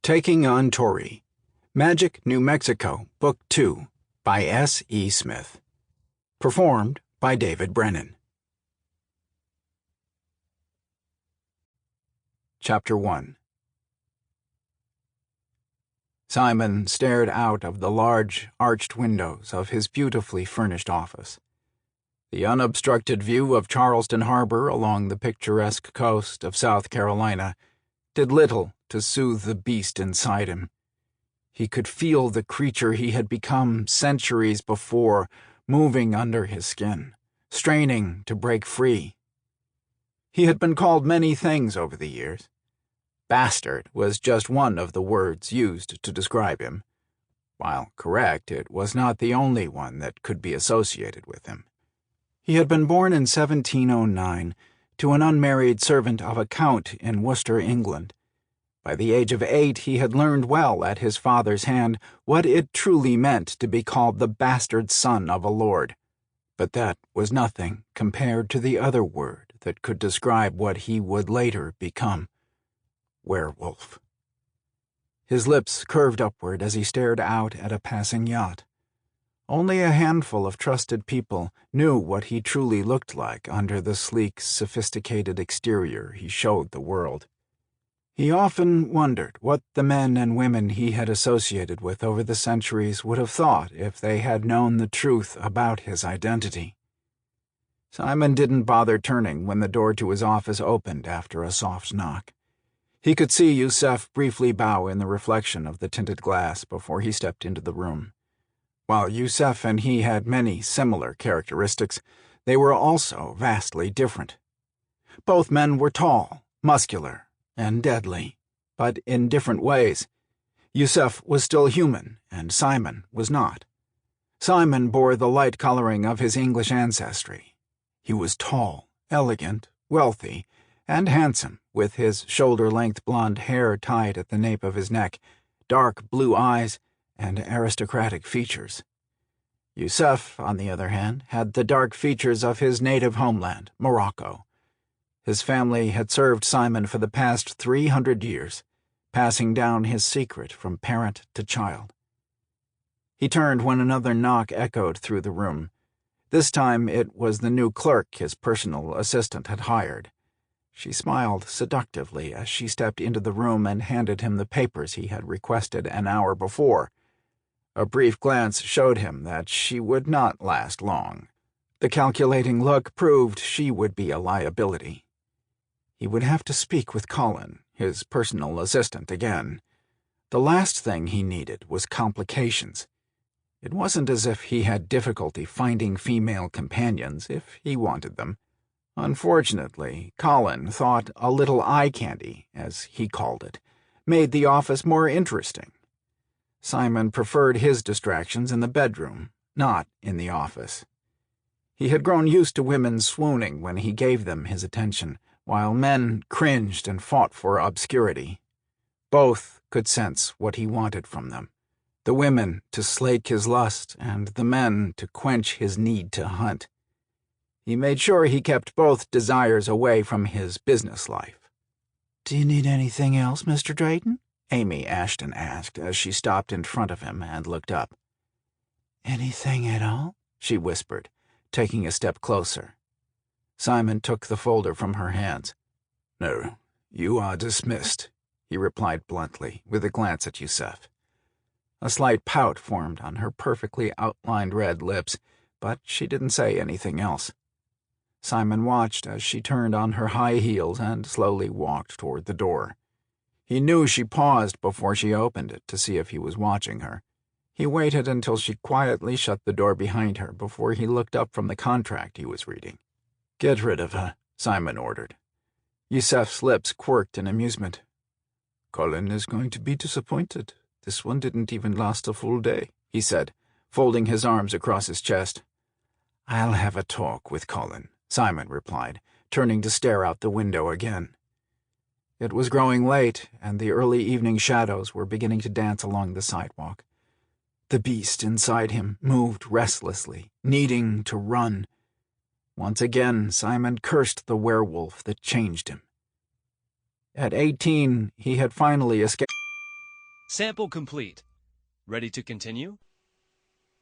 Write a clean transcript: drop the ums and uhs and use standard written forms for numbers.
Taking on Tory, Magic, New Mexico, Book 2, by S. E. Smith. Performed by David Brenin. Chapter 1. Simon stared out of the large, arched windows of his beautifully furnished office. The unobstructed view of Charleston harbor along the picturesque coast of South Carolina did little to soothe the beast inside him. He could feel the creature he had become centuries before moving under his skin, straining to break free. He had been called many things over the years. Bastard was just one of the words used to describe him. While correct, it was not the only one that could be associated with him. He had been born in 1709 to an unmarried servant of a count in Worcester, England. By the age of 8, he had learned well at his father's hand what it truly meant to be called the bastard son of a lord. But that was nothing compared to the other word that could describe what he would later become: werewolf. His lips curved upward as he stared out at a passing yacht. Only a handful of trusted people knew what he truly looked like under the sleek, sophisticated exterior he showed the world. He often wondered what the men and women he had associated with over the centuries would have thought if they had known the truth about his identity. Simon didn't bother turning when the door to his office opened after a soft knock. He could see Yusef briefly bow in the reflection of the tinted glass before he stepped into the room. While Yusef and he had many similar characteristics, they were also vastly different. Both men were tall, muscular, and deadly, but in different ways. Yusef was still human, and Simon was not. Simon bore the light coloring of his English ancestry. He was tall, elegant, wealthy, and handsome, with his shoulder-length blonde hair tied at the nape of his neck, dark blue eyes, and aristocratic features. Yusef, on the other hand, had the dark features of his native homeland, Morocco. His family had served Simon for the past 300 years, passing down his secret from parent to child. He turned when another knock echoed through the room. This time it was the new clerk his personal assistant had hired. She smiled seductively as she stepped into the room and handed him the papers he had requested an hour before. A brief glance showed him that she would not last long. The calculating look proved she would be a liability. He would have to speak with Colin, his personal assistant, again. The last thing he needed was complications. It wasn't as if he had difficulty finding female companions if he wanted them. Unfortunately, Colin thought a little eye candy, as he called it, made the office more interesting. Simon preferred his distractions in the bedroom, not in the office. He had grown used to women swooning when he gave them his attention, while men cringed and fought for obscurity. Both could sense what he wanted from them: the women to slake his lust, and the men to quench his need to hunt. He made sure he kept both desires away from his business life. "Do you need anything else, Mr. Drayton?" Amy Ashton asked as she stopped in front of him and looked up. "Anything at all?" she whispered, taking a step closer. Simon took the folder from her hands. "No, you are dismissed," he replied bluntly, with a glance at Yusef. A slight pout formed on her perfectly outlined red lips, but she didn't say anything else. Simon watched as she turned on her high heels and slowly walked toward the door. He knew she paused before she opened it to see if he was watching her. He waited until she quietly shut the door behind her before he looked up from the contract he was reading. "Get rid of her," Simon ordered. Yusef's lips quirked in amusement. "Colin is going to be disappointed. This one didn't even last a full day," he said, folding his arms across his chest. "I'll have a talk with Colin," Simon replied, turning to stare out the window again. It was growing late, and the early evening shadows were beginning to dance along the sidewalk. The beast inside him moved restlessly, needing to run. Once again, Simon cursed the werewolf that changed him. At 18, he had finally escaped. Sample complete. Ready to continue?